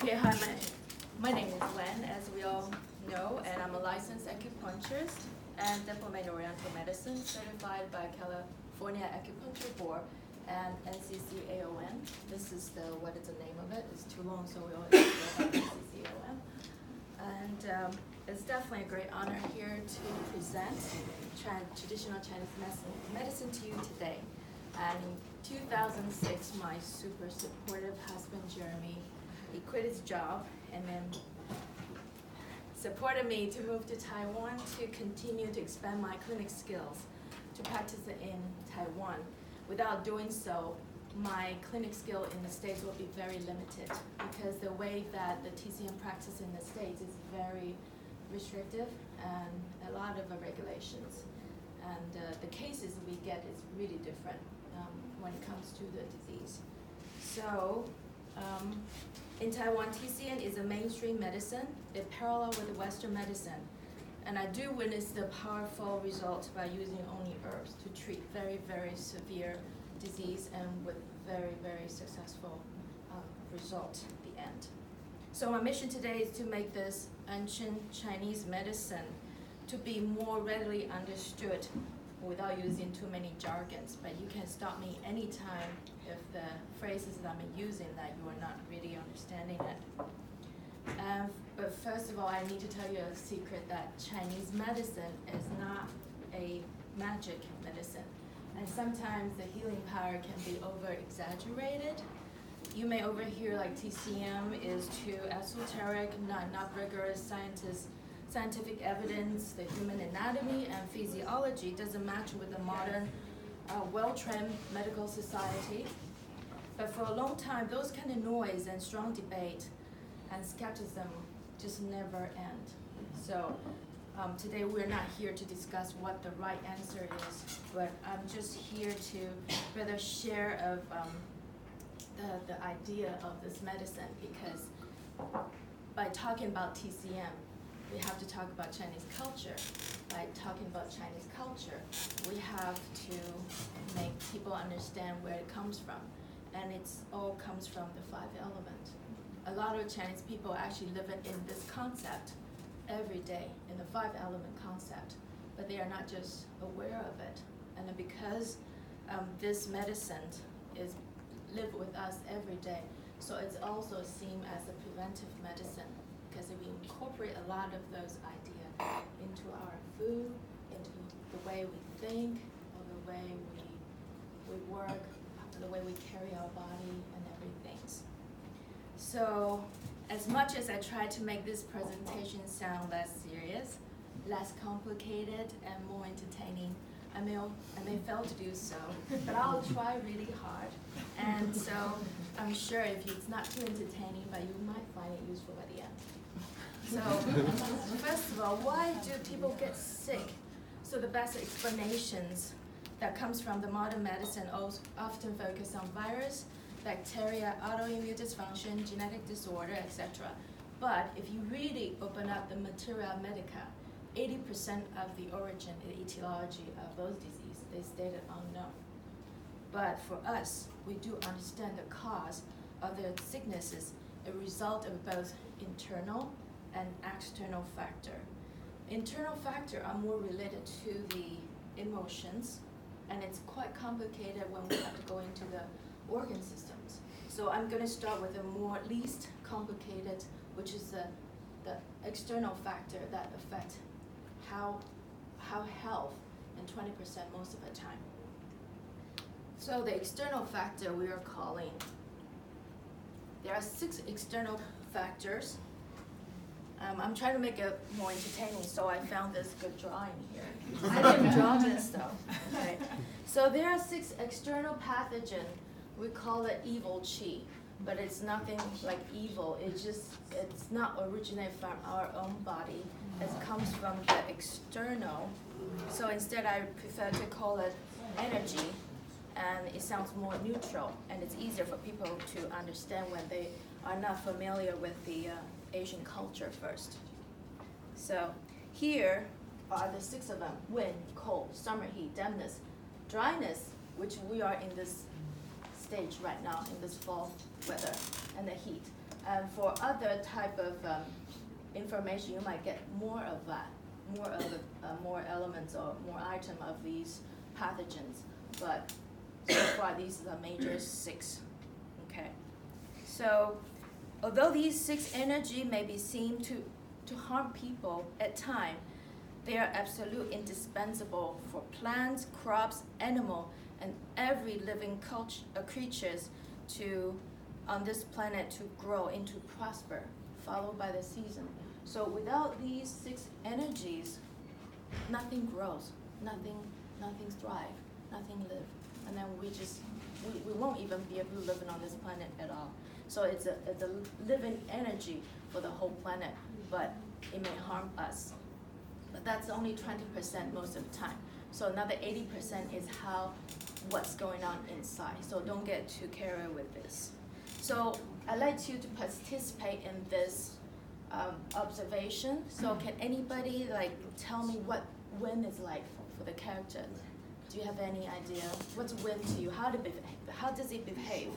Okay, hi, my name is Wen, as we all know, and I'm a licensed acupuncturist and diplomat in Oriental Medicine, certified by California Acupuncture Board and NCCAOM. This is what is the name of it? It's too long, so we always go about NCCAOM. And it's definitely a great honor here to present traditional Chinese medicine to you today. And in 2006, my super supportive husband, Jeremy, he quit his job and then supported me to move to Taiwan to continue to expand my clinic skills to practice in Taiwan. Without doing so, my clinic skill in the States will be very limited because the way that the TCM practice in the States is very restrictive and a lot of regulations. And the cases we get is really different when it comes to the disease. So, in Taiwan, TCM is a mainstream medicine. It parallels with Western medicine. And I do witness the powerful results by using only herbs to treat very, very severe disease and with very, very successful result at the end. So my mission today is to make this ancient Chinese medicine to be more readily understood without using too many jargons, but you can stop me anytime if the phrases that I'm using that you are not really understanding it. But first of all, I need to tell you a secret that Chinese medicine is not a magic medicine. And sometimes the healing power can be over-exaggerated. You may overhear like TCM is too esoteric, not rigorous scientific evidence, the human anatomy and physiology doesn't match with the modern, well-trained medical society. But for a long time, those kind of noise and strong debate and skepticism just never end. So today we're not here to discuss what the right answer is, but I'm just here to rather share of the idea of this medicine, because by talking about TCM, we have to talk about Chinese culture. By talking about Chinese culture, we have to make people understand where it comes from. And it all comes from the 5 elements. A lot of Chinese people actually live in this concept every day, in the 5 element concept, but they are not just aware of it. And then because this medicine is live with us every day, so it's also seen as a preventive medicine, because we incorporate a lot of those ideas into our food, into the way we think, or the way we work, the way we carry our body and everything. So as much as I try to make this presentation sound less serious, less complicated, and more entertaining, I may fail to do so, but I'll try really hard. And so I'm sure if it's not too entertaining, but you might find it useful by the end. So first of all, why do people get sick? So the best explanations that comes from the modern medicine often focus on virus, bacteria, autoimmune dysfunction, genetic disorder, etc. But if you really open up the materia medica, 80% of the origin and etiology of those diseases is stated unknown. But for us, we do understand the cause of the sicknesses, a result of both internal and external factor. Internal factor are more related to the emotions, and it's quite complicated when we have to go into the organ systems. So I'm going to start with the more least complicated, which is the external factor that affect how health, and 20% most of the time. So the external factor we are calling, there are 6 external factors. I'm trying to make it more entertaining, so I found this good drawing here. I didn't draw this though. Okay. So there are 6 external pathogens. We call it evil qi, but it's nothing like evil. It's not originate from our own body. It comes from the external. So instead, I prefer to call it energy, and it sounds more neutral, and it's easier for people to understand when they are not familiar with the Asian culture first. So here are the 6 of them: wind, cold, summer heat, dampness, dryness, which we are in this stage right now in this fall weather, and the heat. And for other type of information, you might get more of that, more elements or more item of these pathogens. But so far, these are the major 6. Okay. So, although these 6 energy may be seen to harm people at time, they are absolutely indispensable for plants, crops, animal, and every living creatures on this planet to grow and to prosper, followed by the season. So without these 6 energies, nothing grows, nothing thrive, nothing live, and then we won't even be able to live on this planet at all. So it's a living energy for the whole planet, but it may harm us. But that's only 20% most of the time. So another 80% is what's going on inside. So don't get too carried away with this. So I'd like you to participate in this observation. So can anybody tell me what wind is like for the character? Do you have any idea? What's wind to you? How does it behave?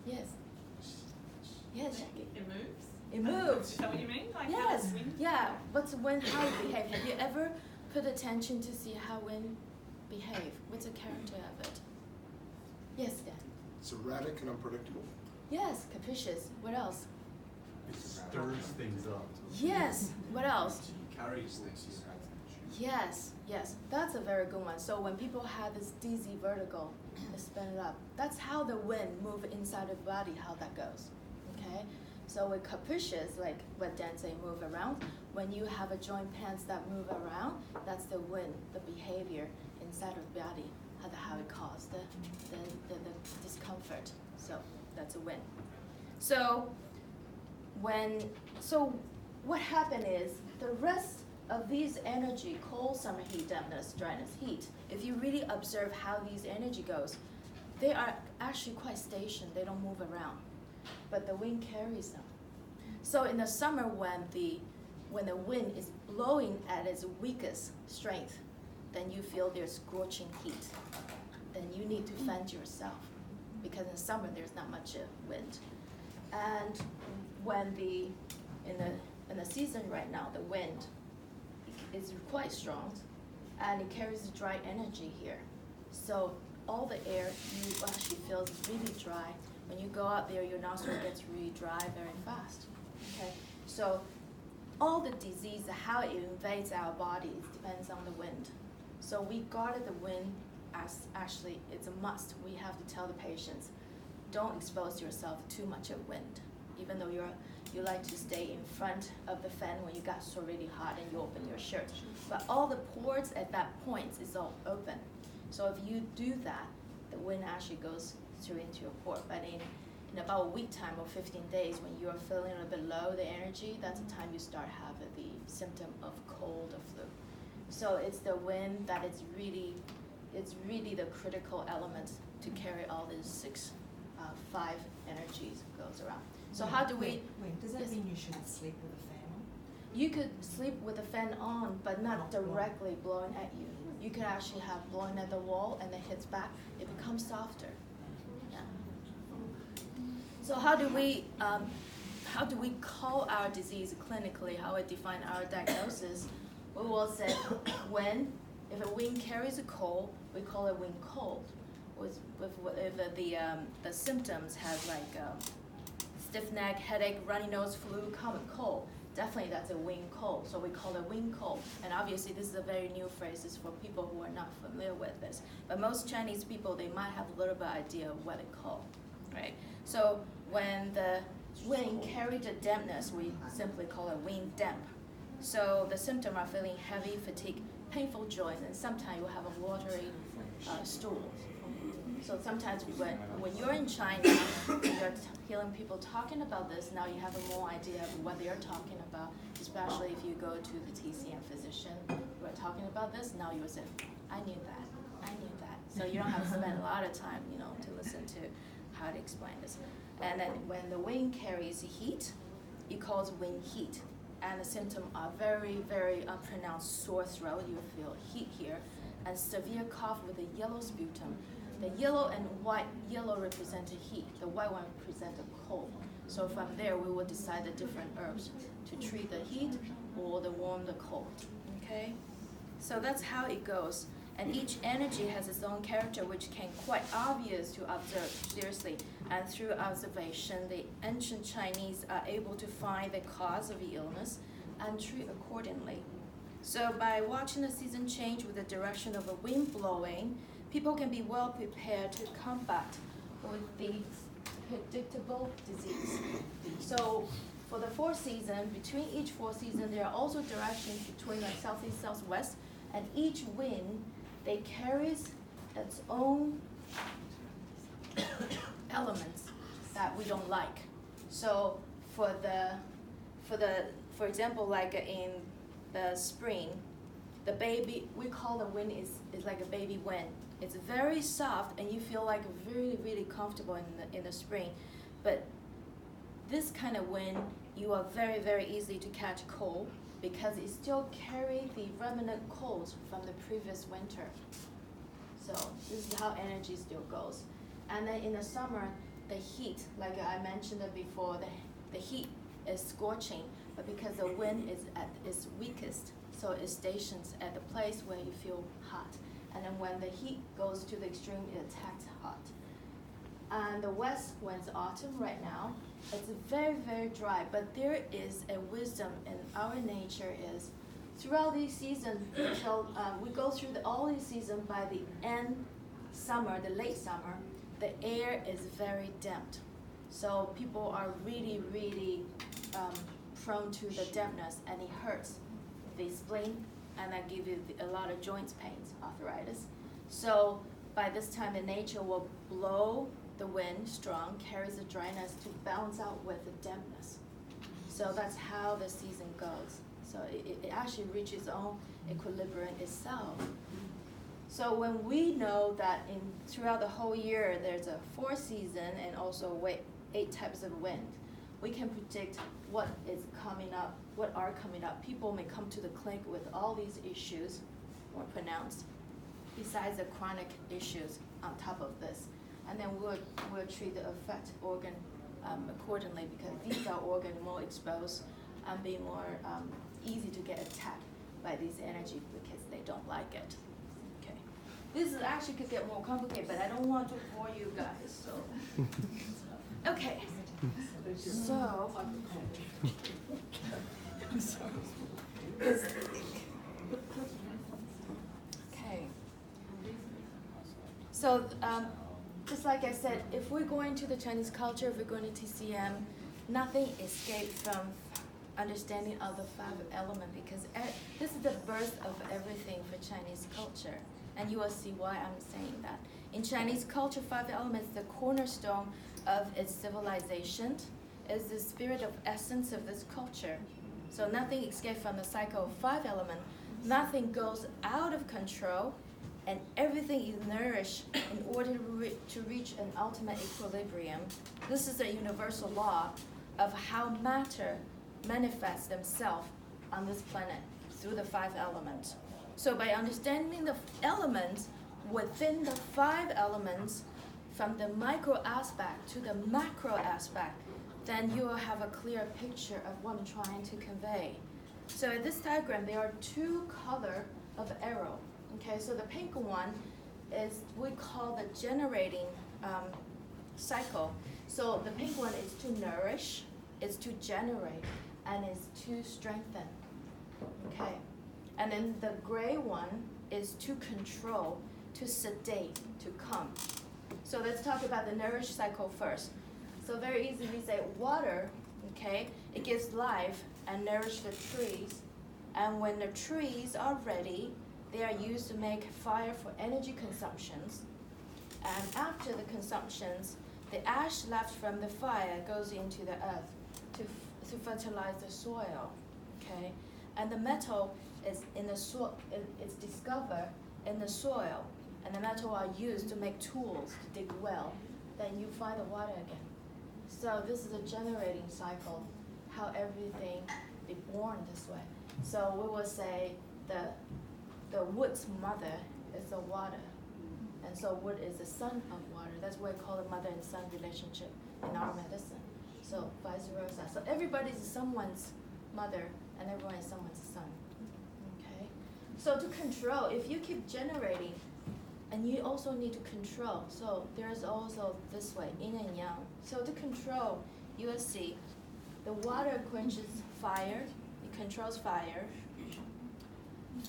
Yes. Yes, Jackie. It moves. It moves. Is that what you mean? Like how Yes. does wind? Yeah. What's wind? How it behave? Have you ever put attention to see how wind behave? What's the character of it? Yes, Dan. It's erratic and unpredictable. Yes, capricious. What else? It stirs things up. Yes. What else? Carries things. Yes. That's a very good one. So when people have this dizzy vertigo, they spin it up. That's how the wind move inside the body, how that goes. Okay? So with capricious, like what Dan say, move around. When you have a joint pains that move around, that's the wind, the behavior inside of the body, how it causes the discomfort. So that's a wind. So what happened is the rest of these energy, cold, summer heat, dampness, dryness, heat, if you really observe how these energy goes, they are actually quite stationed. They don't move around, but the wind carries them. So in the summer, when the wind is blowing at its weakest strength, then you feel there's scorching heat. Then you need to fend yourself, because in summer there's not much wind. And when in the season right now, the wind is quite strong, and it carries the dry energy here. So all the air you actually feel really dry. When you go out there, your nostril gets really dry very fast. Okay, so all the disease, how it invades our bodies depends on the wind. So we guarded the wind as actually it's a must. We have to tell the patients, don't expose yourself too much of wind, even though you like to stay in front of the fan when you got so really hot and you open your shirt. But all the pores at that point is all open. So if you do that, the wind actually goes through into your pore. But in about a week time or 15 days, when you are feeling a little bit low, the energy, that's the time you start having the symptom of cold or flu. So it's the wind that it's really the critical element to carry all these 5 energies goes around. So how do we? Wait, does that mean you shouldn't sleep with a fan on? You could sleep with the fan on, but not directly blowing at you. You could actually have blowing at the wall and then hits back. It becomes softer. Yeah. So how do we call our disease clinically? How we define our diagnosis? We will say if a wind carries a cold, we call it wind cold. If the symptoms have stiff neck, headache, runny nose, flu, common cold, definitely that's a wind cold. So we call it wind cold. And obviously this is a very new phrase for people who are not familiar with this. But most Chinese people, they might have a little bit idea of what it called, right? So when the wind carries a dampness, we simply call it wind damp. So the symptoms are feeling heavy, fatigue, painful joints, and sometimes you have a watery stool. So sometimes when you're in China, you're hearing people talking about this, now you have a more idea of what they're talking about, especially if you go to the TCM physician who are talking about this, now you will say, I knew that. So you don't have to spend a lot of time, to listen to how to explain this. And then when the wind carries heat, it calls wind heat. And the symptoms are very, very pronounced sore throat, you feel heat here, and severe cough with a yellow sputum. The yellow and white, yellow represent heat, the white one represents a cold. So from there, we will decide the different herbs to treat the heat or the warm, the cold, okay? So that's how it goes. And each energy has its own character, which can quite obvious to observe seriously. And through observation, the ancient Chinese are able to find the cause of the illness and treat accordingly. So by watching the season change with the direction of the wind blowing, people can be well prepared to combat with the predictable disease. So for the 4 seasons, between each 4 seasons, there are also directions between like southeast, southwest, and each wind, they carries its own elements that we don't like. So for example, like in the spring, the baby, we call the wind is like a baby wind. It's very soft and you feel like really, really comfortable in the spring. But this kind of wind, you are very, very easy to catch cold because it still carries the remnant colds from the previous winter. So this is how energy still goes. And then in the summer, the heat, like I mentioned it before, the heat is scorching, but because the wind is at its weakest, so it stations at the place where you feel hot. And then when the heat goes to the extreme, it attacks hot. And the west, when it's autumn right now, it's very, very dry, but there is a wisdom in our nature is, throughout these seasons, until we go through all these seasons, by the end summer, the late summer, the air is very damped. So people are really, really prone to the dampness, and it hurts the spleen, and that gives you a lot of joints pains, arthritis. So by this time, the nature will blow the wind strong, carries the dryness to balance out with the dampness. So that's how the season goes. So it actually reaches its own equilibrium itself. So when we know that throughout the whole year there's a 4 seasons and also 8 types of wind, we can predict what is coming up, what are coming up. People may come to the clinic with all these issues more pronounced, besides the chronic issues on top of this. And then we'll treat the affect organ accordingly, because these are organs more exposed and be more easy to get attacked by this energy because they don't like it. Okay, this is actually could get more complicated, but I don't want to bore you guys. So, okay, so. Okay. So. Just like I said, if we're going to the Chinese culture, if we're going to TCM, nothing escapes from understanding of the 5 elements, because this is the birth of everything for Chinese culture. And you will see why I'm saying that. In Chinese culture, 5 elements, the cornerstone of its civilization, is the spirit of essence of this culture. So nothing escapes from the cycle of 5 elements. Nothing goes out of control, and everything is nourished in order to reach an ultimate equilibrium. This is a universal law of how matter manifests themselves on this planet through the 5 elements. So by understanding the elements within the 5 elements, from the micro aspect to the macro aspect, then you will have a clear picture of what I'm trying to convey. So in this diagram, there are 2 colors of arrow. Okay, so the pink one is, we call the generating cycle. So the pink one is to nourish, is to generate, and is to strengthen. Okay, and then the gray one is to control, to sedate, to calm. So let's talk about the nourish cycle first. So very easily say water, okay, it gives life and nourish the trees. And when the trees are ready, they are used to make fire for energy consumptions. And after the consumptions, the ash left from the fire goes into the earth to fertilize the soil, okay? And the metal is in the soil, it's discovered in the soil, and the metal are used to make tools to dig well. Then you find the water again. So this is a generating cycle, how everything is born this way. So we will say the wood's mother is the water. And so wood is the son of water. That's why we call it mother and son relationship in our medicine. So vice versa. So everybody is someone's mother and everyone is someone's son. Okay? So to control, if you keep generating, and you also need to control. So there's also this way, yin and yang. So to control, you will see the water quenches fire, it controls fire.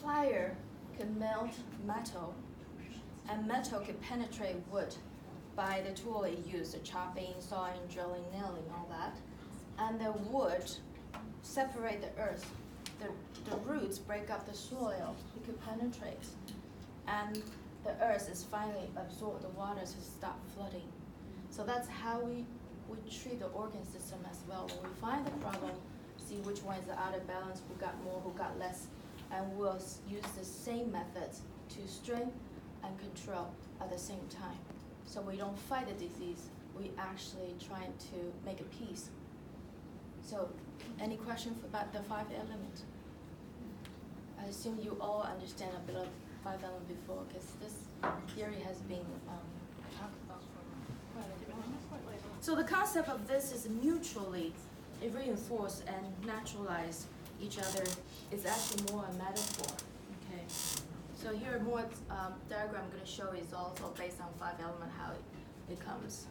Fire can melt metal, and metal can penetrate wood by the tool it used, the chopping, sawing, drilling, nailing, all that. And the wood separate the earth. The roots break up the soil, it could penetrate. And the earth is finally absorb the water to stop flooding. So that's how we treat the organ system as well. When we find the problem, see which one is out of balance, who got more, who got less, and we'll use the same methods to strengthen and control at the same time. So we don't fight the disease, we actually trying to make a peace. So any questions about the 5 elements? I assume you all understand a bit of 5 elements before, because this theory has been talked about for quite a while. So the concept of this is mutually reinforce and naturalize each other is actually more a metaphor. Okay. So here more diagram I'm going to show is also based on 5 elements how it comes.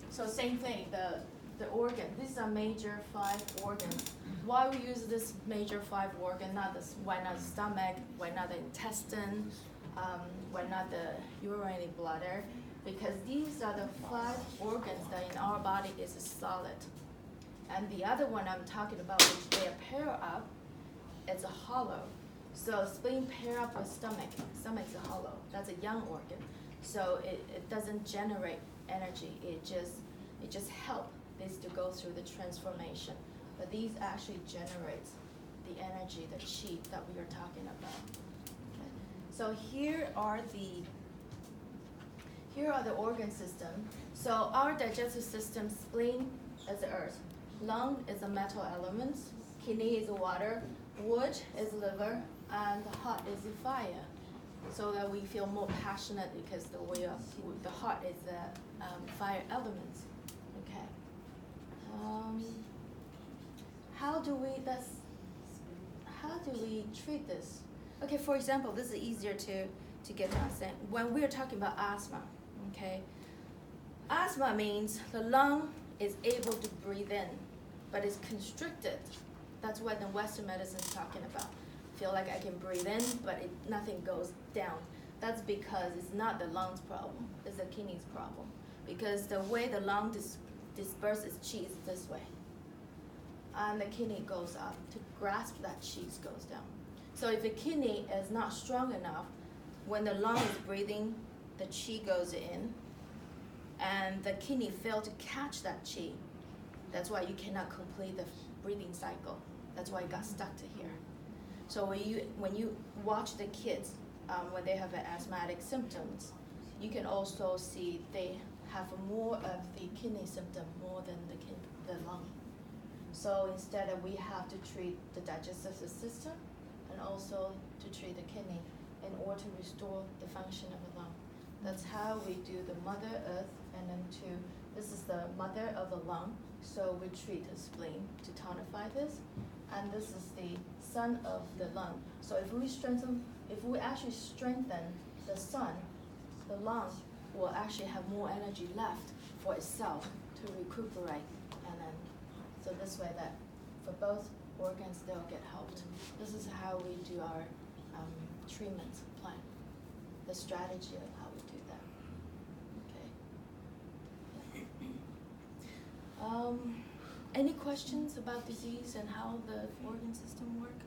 So same thing, the organ. These are major 5 organs. Why we use this major 5 organ? Why not the stomach? Why not the intestine? Why not the urinary bladder? Because these are the 5 organs that in our body is solid. And the other one I'm talking about, which they are paired up, it's a hollow. So spleen pair up with stomach. Stomach is a hollow. That's a young organ. So it doesn't generate energy. It just helps this to go through the transformation. But these actually generate the energy, the qi that we are talking about. Okay. So here are the organ system. So our digestive system, spleen is the earth, lung is the metal elements, kidney is the water, wood is liver, and the heart is the fire. So that we feel more passionate because the heart is the fire elements. Okay. How do we treat this? Okay, for example, this is easier to get to understand. When we are talking about asthma, okay, asthma means the lung is able to breathe in, but it's constricted. That's what the Western medicine is talking about. Feel like I can breathe in, but nothing goes down. That's because it's not the lungs problem, it's the kidneys problem. Because the way the lung disperses qi is this way. And the kidney goes up. To grasp that qi goes down. So if the kidney is not strong enough, when the lung is breathing, the qi goes in, and the kidney fail to catch that qi. That's why you cannot complete the breathing cycle. That's why it got stuck to here. So when you watch the kids, when they have asthmatic symptoms, you can also see they have more of the kidney symptom more than the lung. So instead we have to treat the digestive system and also to treat the kidney in order to restore the function of the lung. That's how we do the Mother Earth, and then this is the mother of the lung. So we treat the spleen to tonify this, and this is the son of the lung. So if we actually strengthen the sun, the lung will actually have more energy left for itself to recuperate, and then so this way that for both organs they'll get helped. This is how we do our treatment plan, the strategy of how we do that. Okay. Any questions about disease and how the organ system work?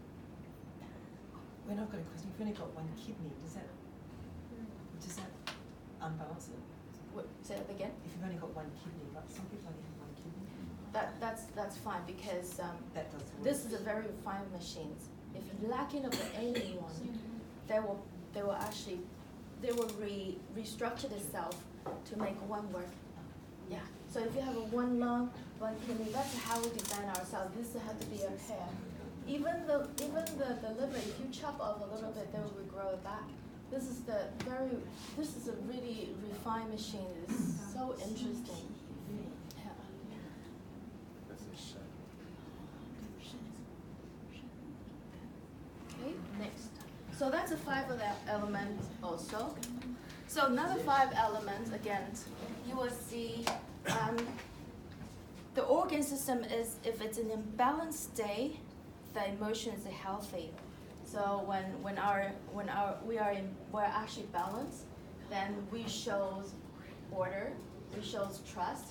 When I've got a question, if you've only got one kidney, does that unbalance it? What, say that again? If you've only got one kidney, like some people only have one kidney. That's fine because That does work. this is a very refined machine. If lacking of any one, they will actually restructure itself to make one work. Yeah. So if you have a one lung, one kidney, that's how we design ourselves. This has to be a pair. Even the liver, if you chop off a little bit, they will regrow it back. This is a really refined machine. It's so interesting. Yeah. Okay, next. So that's the 5 of that element also. So another 5 elements, again, you will see the organ system is, if it's in imbalanced state, the emotion is healthy. So we're actually balanced, then we shows order, we shows trust,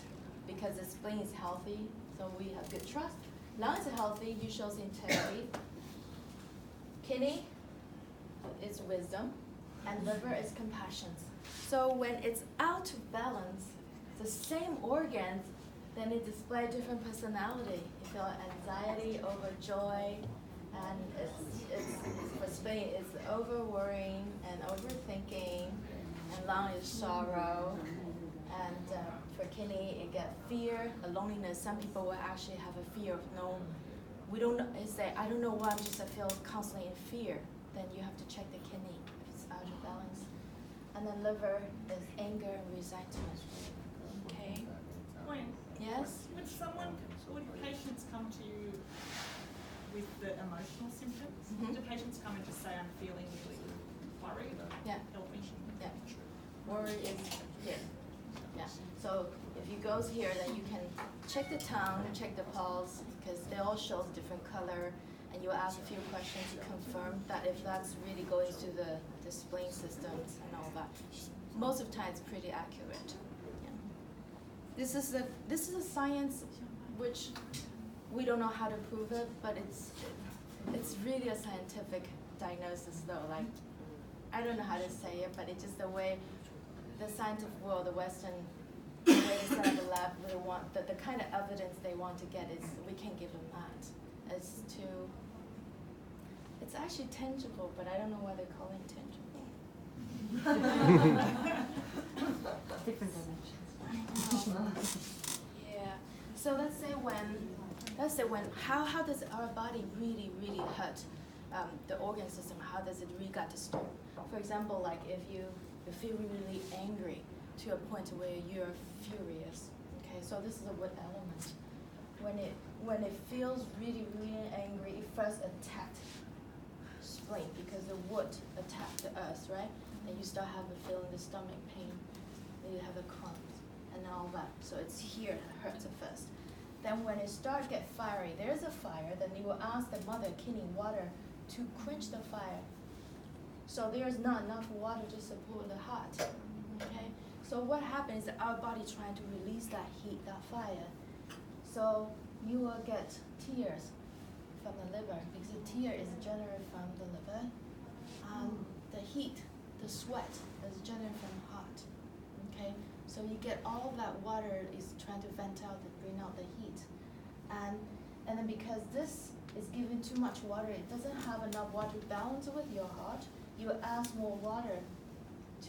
because the spleen is healthy, so we have good trust. Lungs are healthy, you shows integrity. Kidney is wisdom, and liver is compassion. So when it's out of balance, the same organs, then it display different personality. You feel anxiety over joy, and it's for spleen, it's over worrying and overthinking, and lung is sorrow, and for kidney it get fear, a loneliness. Some people will actually have a fear of I don't know why, I feel constantly in fear. Then you have to check the kidney if it's out of balance. And then liver is anger and resentment. Okay. Point. Yes? Would patients come to you with the emotional symptoms? Mhm. Do patients come and just say, I'm feeling really worried or Yeah. help me? Yeah. Worry is here. Yeah. So if you go here, then you can check the tongue, check the pulse, because they all show different color, and you ask a few questions to confirm that if that's really going to the spleen systems and all that. Most of the time, it's pretty accurate. Yeah. This is a science which we don't know how to prove it, but it's really a scientific diagnosis though. Like, I don't know how to say it, but it's just the way the scientific world, the Western, the way they set up the lab, they want the kind of evidence they want to get is we can't give them that. It's actually tangible, but I don't know why they call it tangible. Different dimensions. Yeah. So let's say when how does our body really hurt the organ system? How does it really got disturbed? For example, like if you feel really angry to a point where you're furious. Okay, so this is a wood element. When it feels really angry, it first attacked spleen because the wood attacked the earth, right? And you start having feeling the stomach pain, and you have the cramps and all that. So it's here that hurts at first. Then when it starts get fiery, there's a fire, then you will ask the mother kidney water to quench the fire. So there's not enough water to support the heart. Okay? So what happens is our body trying to release that heat, that fire. So you will get tears from the liver because the tear is generated from the liver. The heat, the sweat is generated from the heart. Okay? So you get all that water is trying to vent out and bring out the heat. And then because this is giving too much water, it doesn't have enough water to balance with your heart, you ask more water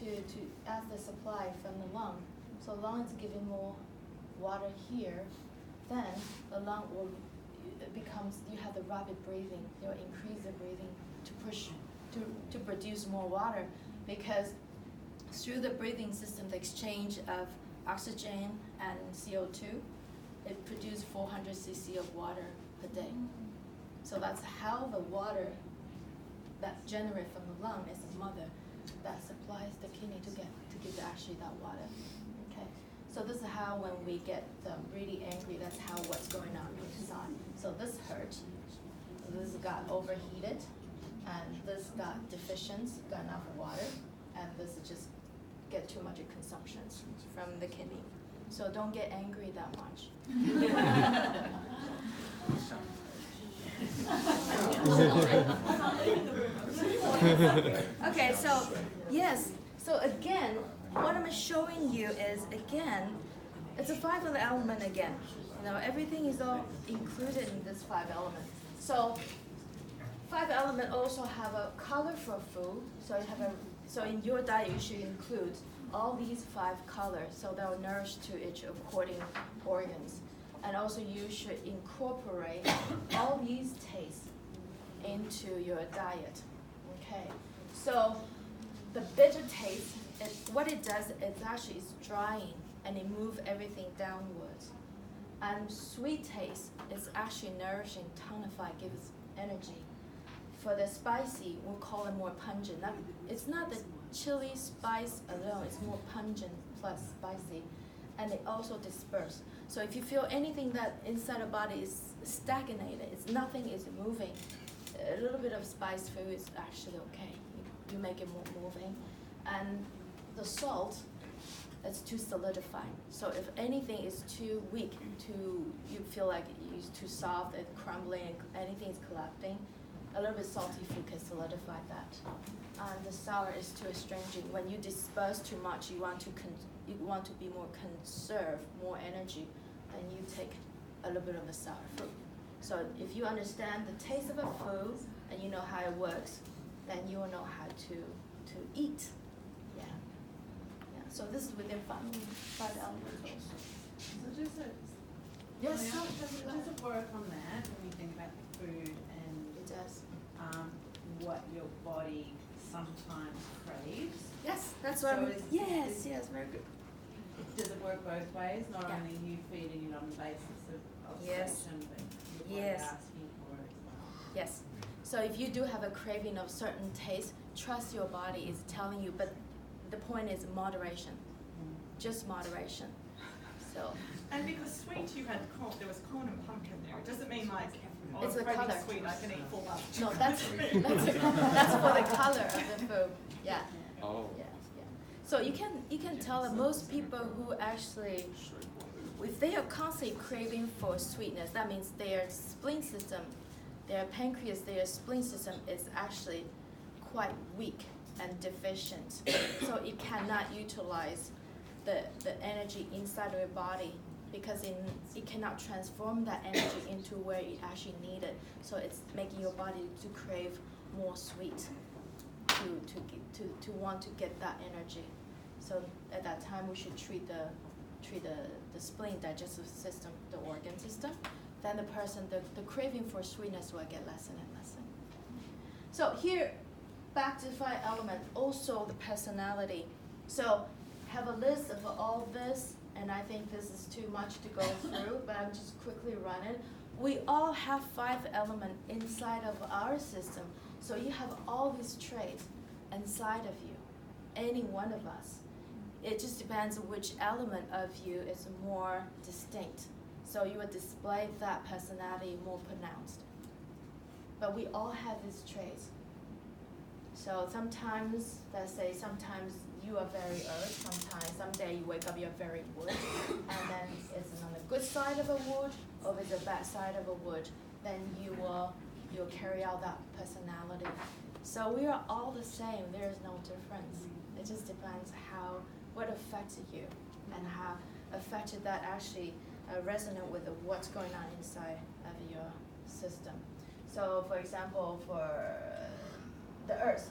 to ask the supply from the lung. So lung is giving more water here, then the lung will you have the rapid breathing. You'll increase the breathing to produce more water, because through the breathing system, the exchange of oxygen and CO2, it produces 400 cc of water per day. So that's how the water that generated from the lung is the mother that supplies the kidney to give actually that water. Okay. So this is how when we get really angry, that's how what's going on inside. So this hurt, this got overheated, and this got deficient, got enough water, and this is just get too much consumption from the kidney. So don't get angry that much. Okay, so yes. So again, what I'm showing you is again, it's a 5 element again. You know, everything is all included in this 5 element. So 5 element also have a colorful food. So in your diet you should include all these 5 colors, so they'll nourish to each according organs. And also you should incorporate all these tastes into your diet. Okay. So the bitter taste, what it does is actually it's drying and it moves everything downwards. And sweet taste is actually nourishing, tonify, gives energy. For the spicy, we'll call it more pungent. It's not the chili spice alone, it's more pungent plus spicy. And it also disperse. So if you feel anything that inside the body is stagnated, nothing is moving, a little bit of spice food is actually okay. You make it more moving. And the salt, it's too solidifying. So if anything is too weak, you feel like it's too soft, it's crumbling, anything is collecting, a little bit salty food can solidify that. And the sour is too astringent. When you disperse too much, you want to be more conserve, more energy, then you take a little bit of a sour food. So if you understand the taste of a food and you know how it works, then you will know how to eat. Yeah. So this is within five elements also. So just a, Yes. does it work on that when you think about the food and It does. what your body sometimes craves? Yes, that's So what I'm. is- Yes, very good. Does it work both ways? Not Yeah. only you feeding it on the basis of Yes. obsession, but your body Yes. asking for it as well. Yes. So if you do have a craving of certain taste, trust your body is telling you. But the point is moderation, just moderation. So And because sweet, you had corn, there was corn and pumpkin there. It doesn't mean like, oh, It's the craving colour. sweet, I can eat 4 bars. no, that's for the color of the food. Yeah. Oh. Yeah. So you can tell that most people who actually, if they are constantly craving for sweetness, that means their spleen system, their pancreas, their spleen system is actually quite weak and deficient. So it cannot utilize the energy inside of your body because it cannot transform that energy into where it actually needed. So it's making your body to crave more sweet, to want to get that energy. So at that time we should treat the spleen, digestive system, the organ system. Then the person, the craving for sweetness will get lessen and lessen. So here, back to 5 elements, also the personality. So have a list of all this, and I think this is too much to go through, but I'm just quickly run it. We all have 5 elements inside of our system. So you have all these traits inside of you, any one of us. It just depends which element of you is more distinct. So you will display that personality more pronounced. But we all have these traits. So sometimes, let's say, sometimes you are very earth, someday you wake up, you're very wood, and then it's on the good side of a wood, or if it's the bad side of a wood, then you'll carry out that personality. So we are all the same, there is no difference. It just depends what affected you, and how affected that actually resonate with what's going on inside of your system. So for example, for the earth,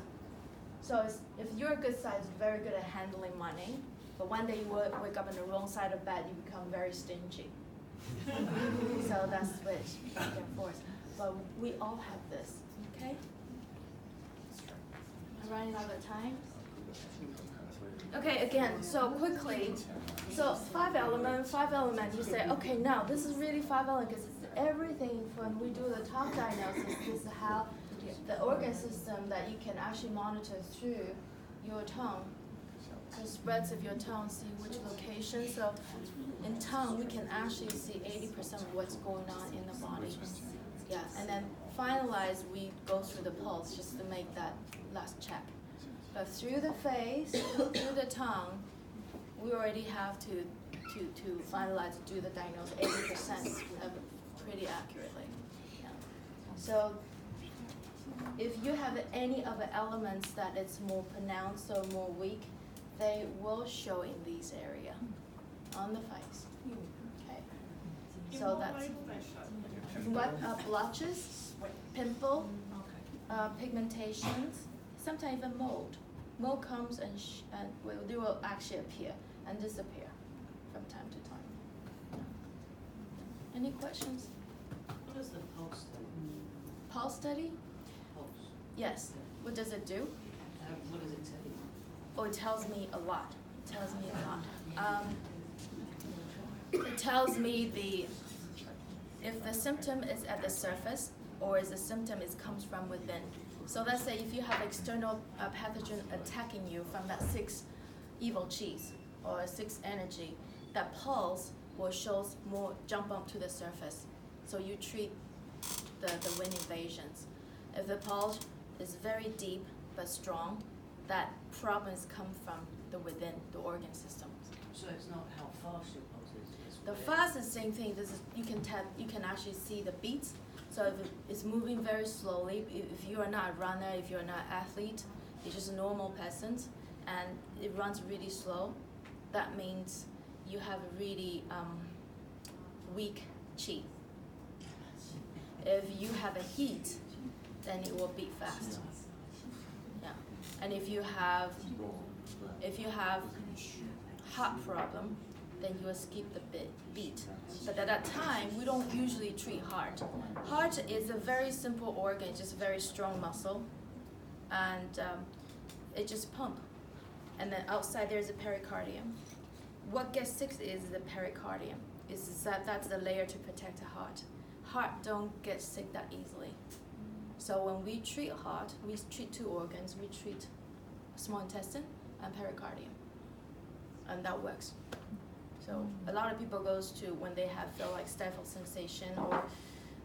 so if your good side is very good at handling money, but one day you wake up on the wrong side of bed, you become very stingy. So that's switch back and forth. But we all have this, okay? I'm running out of time. Okay, again, so quickly, so 5 elements, you say, okay, now this is really 5 elements because it's everything when we do the tongue diagnosis, this is how the organ system that you can actually monitor through your tongue, the spreads of your tongue, see which location. So in tongue, we can actually see 80% of what's going on in the body. Yeah, and then finalize, we go through the pulse just to make that last check. But through the face, through the tongue, we already have to finalize, do the diagnosis 80% of pretty accurately. Yeah. So if you have any of the elements that it's more pronounced or more weak, they will show in these areas on the face. Okay. In So what that's way will they show? what blotches, pimple, pigmentations, sometimes even mold. Mold comes and they will actually appear and disappear from time to time. Yeah. Any questions? What does the pulse study mean? Pulse study? Pulse. Yes. What does it do? What does it tell you? Oh, it tells me a lot. It tells me a lot. It tells me if the symptom is at the surface or is the symptom comes from within. So let's say if you have external pathogen attacking you from that 6 evil cheese or 6 energy, that pulse will show more jump up to the surface. So you treat the wind invasions. If the pulse is very deep but strong, that problems come from the within the organ system. So it's not how fast your pulse is. It's The where- fast is same thing. This is you can actually see the beats. So if it's moving very slowly, if you are not a runner, if you're not an athlete, you're just a normal peasant, and it runs really slow, that means you have a really weak qi. If you have a heat, then it will beat fast. Yeah, and if you have heart problem, then you will skip the beat. But at that time, we don't usually treat heart. Heart is a very simple organ, it's just a very strong muscle, and it just pump. And then outside there's a pericardium. What gets sick is the pericardium. That's the layer to protect the heart. Heart don't get sick that easily. So when we treat heart, we treat 2 organs. We treat small intestine and pericardium, and that works. So a lot of people goes to when they feel like stifle sensation or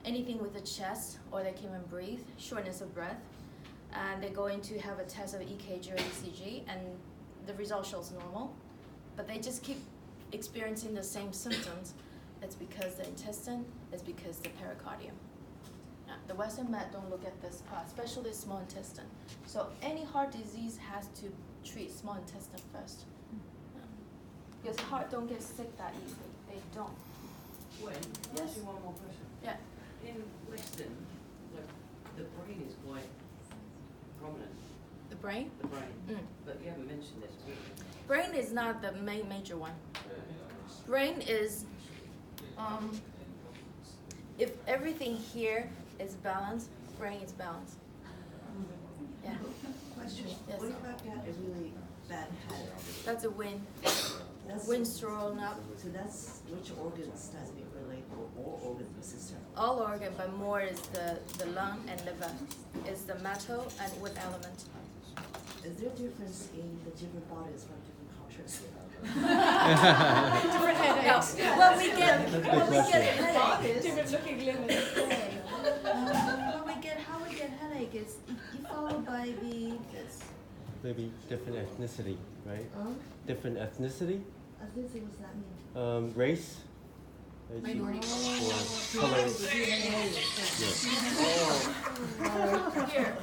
anything with the chest, or they can't even breathe, shortness of breath, and they're going to have a test of EKG or ECG, and the result shows normal, but they just keep experiencing the same symptoms. It's because the intestine, it's because the pericardium. The Western med don't look at this part, especially small intestine. So any heart disease has to treat small intestine first. Because heart don't get sick that easily. They don't. When? Yes. Ask you one more question. Yeah. In Western, like, the brain is quite prominent, The brain? the brain, Mm. but you haven't mentioned this too. Brain is not the major one. Brain is, if everything here is balanced, brain is balanced. Yeah. Question, Yes. what if I've got a really bad headache? That's a wind. That's- Wind thrown up. So that's, which organs does it relate, or all organs in the system? All organ, but more is the lung and liver. Is the metal and wood element. Is there a difference in the different bodies from different cultures? Different headaches. When we get headache, Different looking livers. when we get how we get headache is you follow by this. Maybe different ethnicity, right? Different ethnicity, I think what does that mean? race, Minority. or color. Here,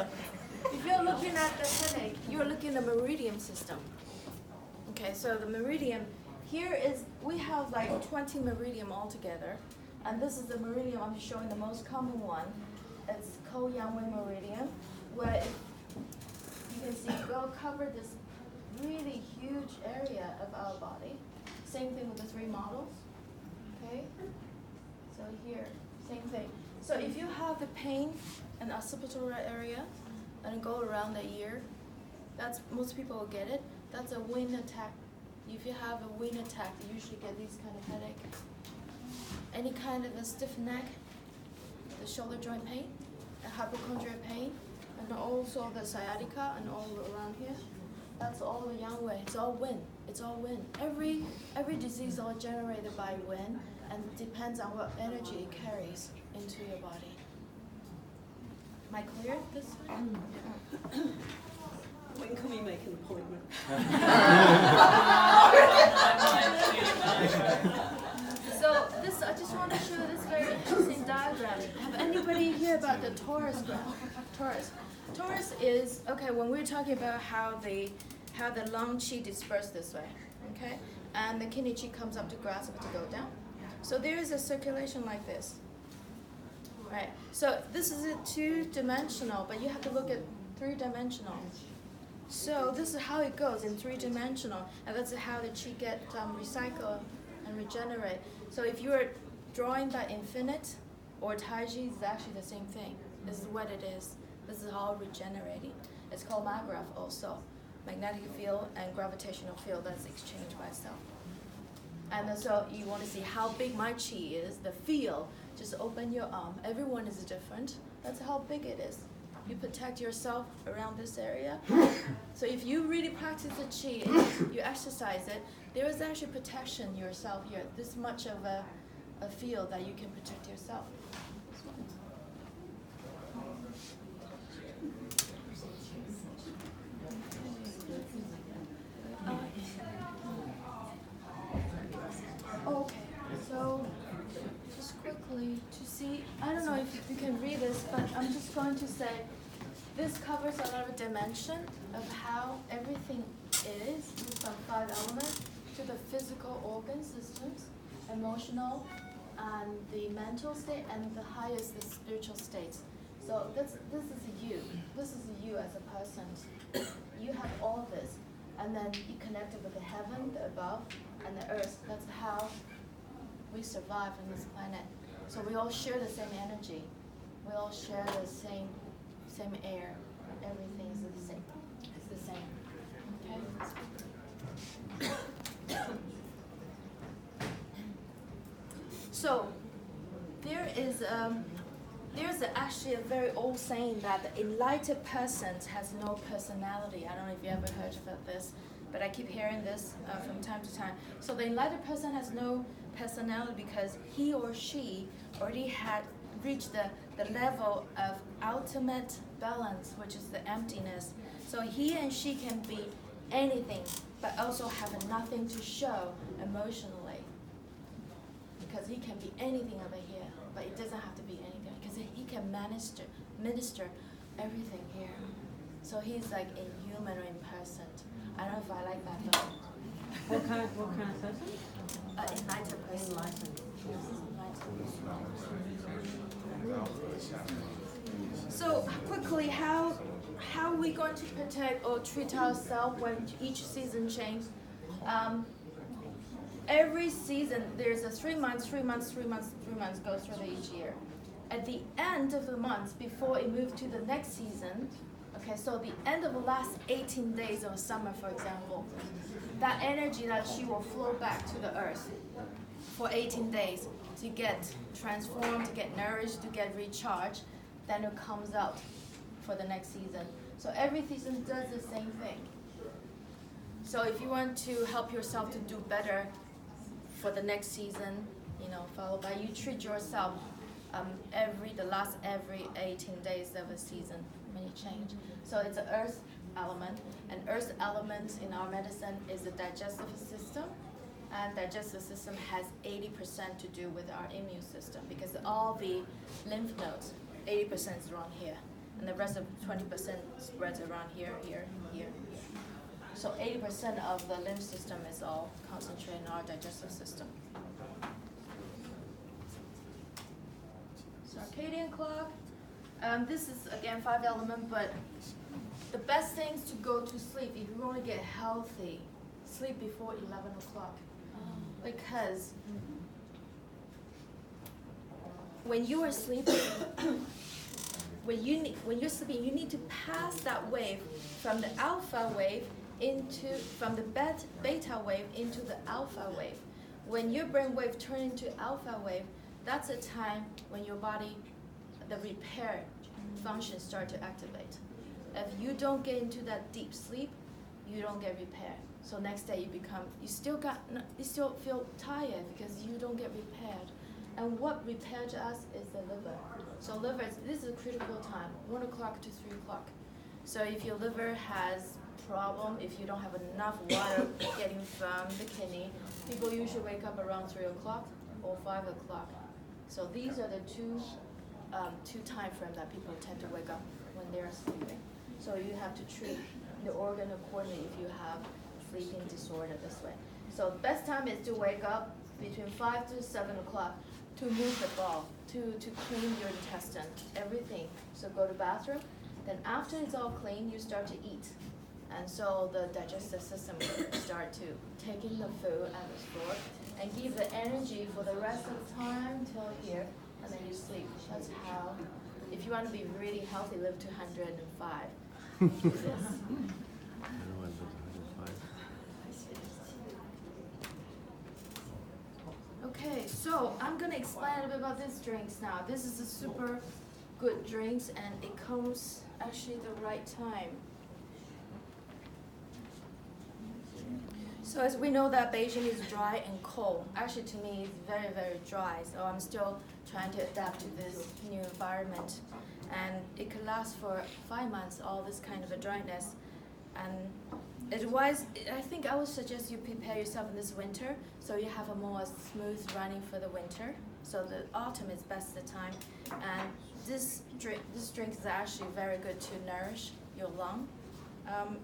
if you're looking at the headache, you're looking at the meridian system. Okay, so the meridian, here is, we have like 20 meridian altogether, and this is the meridian I'm showing the most common one. It's called Yang meridian, where you can see it will cover this really huge area of our body. Same thing with the 3 models. Okay, so here, same thing. So if you have the pain in the occipital area and go around the ear, that's most people will get it. That's a wind attack. If you have a wind attack, you usually get these kind of headache. Any kind of a stiff neck, the shoulder joint pain, the hypochondrial pain, and also the sciatica and all around here. That's all the yang way. It's all wind. It's all wind. Every disease is all generated by wind, and it depends on what energy it carries into your body. Am I clear this way? When can we make an appointment? So this, I just want to show this very interesting diagram. Have anybody hear about the torus graph? Torus is, okay, when we're talking about how the lung qi disperse this way, okay? And the kidney qi comes up to grasp it to go down. So there is a circulation like this, right? So this is a 2-dimensional, but you have to look at 3-dimensional. So this is how it goes in 3-dimensional, and that's how the qi get recycled and regenerate. So if you're drawing by infinite or taiji, it's actually the same thing. This is what it is. This is all regenerating. It's called magraph also. Magnetic field and gravitational field that's exchanged by itself. And so you want to see how big my qi is, the field Just open your arm. Everyone is different. That's how big it is. You protect yourself around this area. So if you really practice the qi and you exercise it, there is actually protection yourself here. This much of a field that you can protect yourself. Okay, so just quickly to see, I don't know if you can read this, but I'm just going to say this covers a lot of dimension of how everything is from 5 elements to the physical organ systems, emotional, and the mental state, and the highest, the spiritual states. So this is you. This is you as a person. You have all this, and then you connect it with the heaven, the above, and the earth. That's how we survive on this planet. So we all share the same energy. We all share the same air. Everything is the same. It's the same. Okay. So there's actually a very old saying that the enlightened person has no personality. I don't know if you ever heard about this, but I keep hearing this from time to time. So the enlightened person has no personality because he or she already had reached the level of ultimate balance, which is the emptiness. So he and she can be anything, but also have nothing to show emotionally. Because he can be anything over here, but it doesn't have to be anything, because he can minister everything here. So he's like inhuman or impersonal. I don't know if I like that though. What kind of person? Enlightened person. Enlightened. So quickly, how are we going to protect or treat ourselves when each season changes? Every season, there's a 3 months goes through each year. At the end of the month, before it moves to the next season, okay, so the end of the last 18 days of summer, for example, that energy that she will flow back to the earth for 18 days to get transformed, to get nourished, to get recharged, then it comes out for the next season. So every season does the same thing. So if you want to help yourself to do better for the next season, followed by you treat yourself the last 18 days of a season when you change. So it's an earth element, and earth element in our medicine is the digestive system, and digestive system has 80% to do with our immune system, because all the lymph nodes, 80% is around here, and the rest of 20% spreads around here, here, here, here. So 80% of the lymph system is all concentrated in our digestive system. Circadian clock. This is again 5 element, but the best things to go to sleep if you want to get healthy, sleep before 11 o'clock, because when you are sleeping, when you're sleeping, you need to pass that wave from the alpha wave from the beta wave into the alpha wave. When your brain wave turns into alpha wave, that's a time when your body, the repair functions start to activate. If you don't get into that deep sleep, you don't get repaired. So next day you still feel tired because you don't get repaired. And what repairs us is the liver. So liver, this is a critical time, 1 o'clock to 3 o'clock. So if your liver has problem, if you don't have enough water getting from the kidney, people usually wake up around 3 o'clock or 5 o'clock. So these are the two time frames that people tend to wake up when they're sleeping. So you have to treat the organ accordingly if you have sleeping disorder this way. So the best time is to wake up between 5 to 7 o'clock to move the ball, to clean your intestine, everything. So go to bathroom. Then after it's all clean, you start to eat. And so the digestive system will start to take in the food and absorb and give the energy for the rest of the time till here, and then you sleep. That's how, if you want to be really healthy, live to 105. Okay. Okay, so I'm gonna explain a little bit about these drinks now. This is a super good drinks and it comes actually the right time. So as we know that Beijing is dry and cold. Actually to me it's very, very dry. So I'm still trying to adapt to this new environment. And it could last for 5 months, all this kind of a dryness. And I think I would suggest you prepare yourself in this winter so you have a more smooth running for the winter. So the autumn is best the time. And this drink is actually very good to nourish your lung.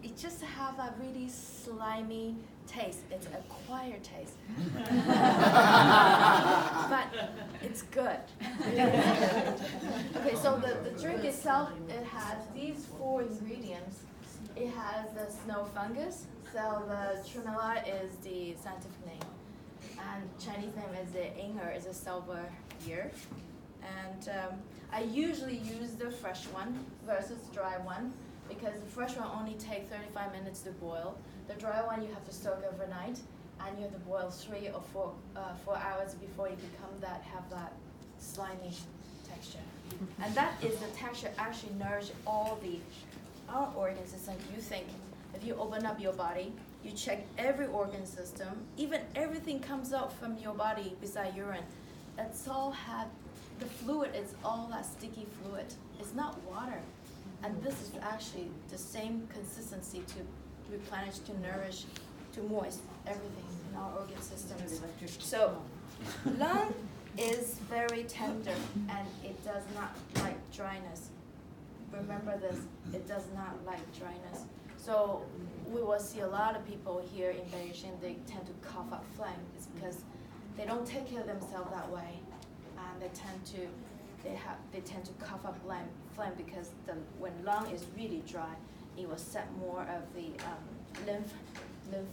It just have a really slimy taste. It's an acquired taste. But it's good. Okay, so the drink itself, it has these 4 ingredients. It has the snow fungus, so the tremella is the scientific name. And Chinese name is the Inger, is a silver year. And I usually use the fresh one versus dry one because the fresh one only takes 35 minutes to boil. The dry one you have to soak overnight and you have to boil 3 or 4 hours before you have that slimy texture. And that is the texture actually nourish our organ system. You think, if you open up your body, you check every organ system, even everything comes out from your body beside urine. It's all the fluid is all that sticky fluid. It's not water. And this is actually the same consistency to replenish, to nourish, to moist everything in our organ systems. So lung is very tender and it does not like dryness. Remember this, it does not like dryness. So we will see a lot of people here in Beijing, they tend to cough up phlegm. It's because they don't take care of themselves that way. And they tend to cough up phlegm because when lung is really dry, it will set more of the lymph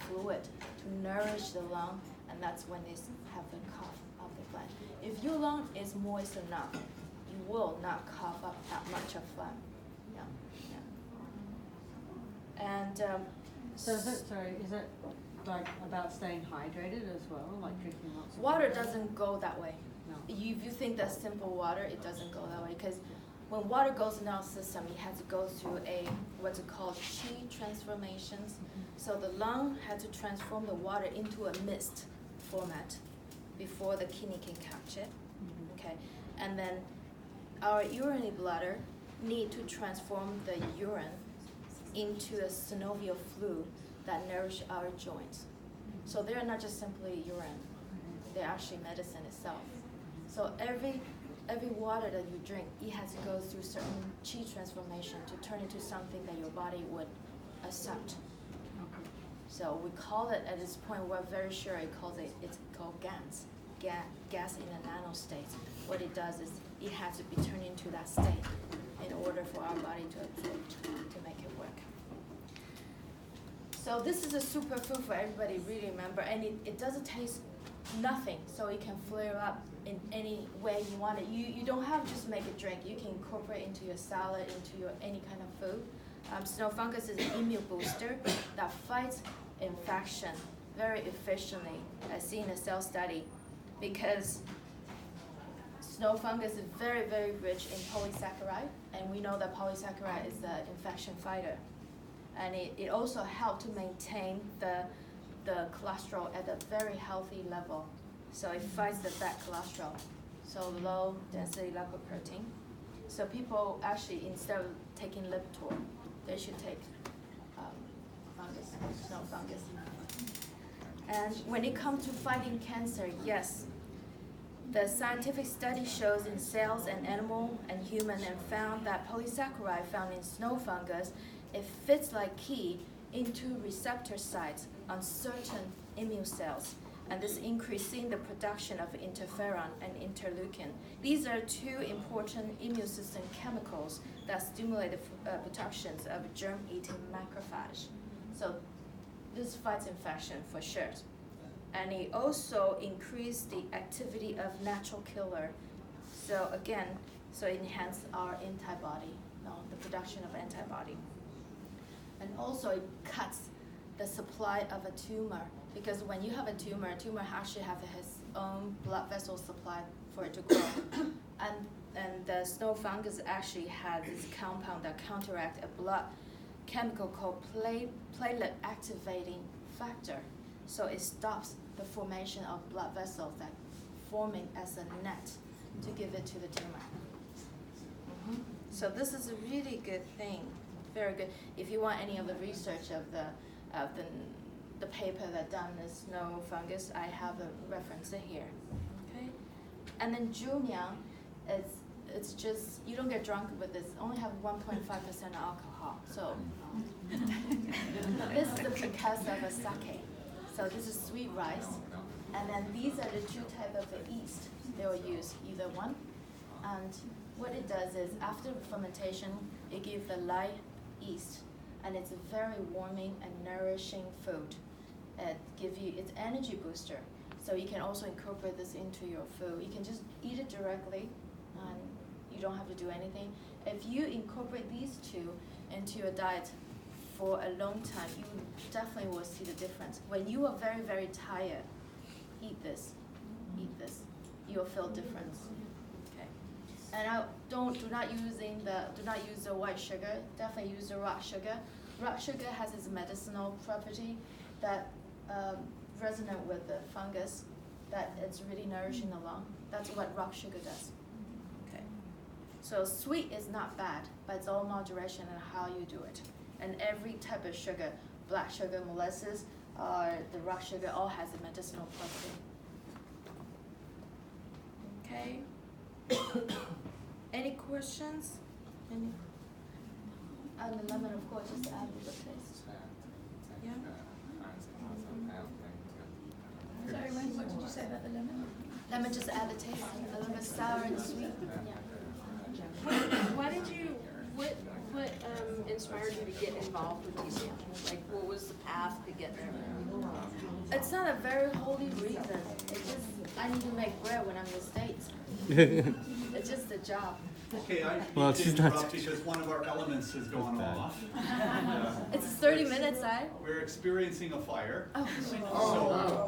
fluid to nourish the lung, and that's when they have the cough of the phlegm. If your lung is moist enough, you will not cough up that much of phlegm. And So is it like about staying hydrated as well, like drinking lots of water doesn't go that way. No. If you think that's simple water, it doesn't go that way because when water goes in our system, it has to go through what's called qi transformations. So the lung had to transform the water into a mist format before the kidney can capture it. Okay, and then our urinary bladder need to transform the urine into a synovial fluid that nourish our joints. So they're not just simply urine, they're actually medicine itself. So every water that you drink, it has to go through certain qi transformation to turn into something that your body would accept. So we call it, at this point, we're very sure it's called GANS, gas in a nano state. What it does is it has to be turned into that state in order for our body to absorb, to make it work. So this is a superfood for everybody, really remember, and it doesn't taste nothing, so it can flare up in any way you want it. You don't have to just make a drink. You can incorporate into your salad, into your any kind of food. Snow fungus is an immune booster that fights infection very efficiently, as seen in a cell study, because snow fungus is very, very rich in polysaccharide, and we know that polysaccharide is the infection fighter. And it also helps to maintain the cholesterol at a very healthy level. So it fights the bad cholesterol, so low density lipoprotein. So people actually, instead of taking Lipitor, they should take snow fungus. And when it comes to fighting cancer, yes, the scientific study shows in cells and animal and human and found that polysaccharide found in snow fungus, it fits like key into receptor sites on certain immune cells, and this increasing the production of interferon and interleukin. These are 2 important immune system chemicals that stimulate the productions of germ-eating macrophage. So this fights infection for sure. And it also increased the activity of natural killer. So again, enhance our antibody, the production of antibody. And also it cuts the supply of a tumor, because when you have a tumor actually own blood vessel supply for it to grow. And the snow fungus actually has this compound that counteract a blood chemical called platelet activating factor. So it stops the formation of blood vessels that forming as a net to give it to the tumor. So this is a really good thing, very good. If you want any of the research of the paper that done the snow fungus, I have a reference here. Okay, and then Chiung, it's just you don't get drunk with this. Only have 1.5% alcohol. So this is the precursor of a sake. So this is sweet rice, and then these are the two types of the yeast they will use. Either one, and what it does is after fermentation, it gives the light yeast, and it's a very warming and nourishing food. It gives you its energy booster, so you can also incorporate this into your food. You can just eat it directly, and you don't have to do anything. If you incorporate these two into your diet for a long time, you definitely will see the difference. When you are very, very tired, eat this. You'll feel difference. Okay. And do not use the white sugar. Definitely use the rock sugar. Rock sugar has its medicinal property that resonate with the fungus, that it's really nourishing the lung. That's what rock sugar does. Okay. So sweet is not bad, but it's all moderation and how you do it. And every type of sugar, black sugar, molasses, or the rock sugar, all has a medicinal property. Okay. Any questions? Any? And the lemon, of course, just add to the taste. Yeah. Sorry, what did you say about the lemon? Lemon just add the taste, a little bit sour and sweet. Why did you, what inspired you to get involved with TCM? Like, what was the path to get there? It's not a very holy reason. It's just, I need to make bread when I'm in the States. It's just a job. Okay, I Well, need to she's not- interrupt because one of our elements has gone bad. off. It's 30 minutes, We're experiencing a fire. Oh. Oh, wow.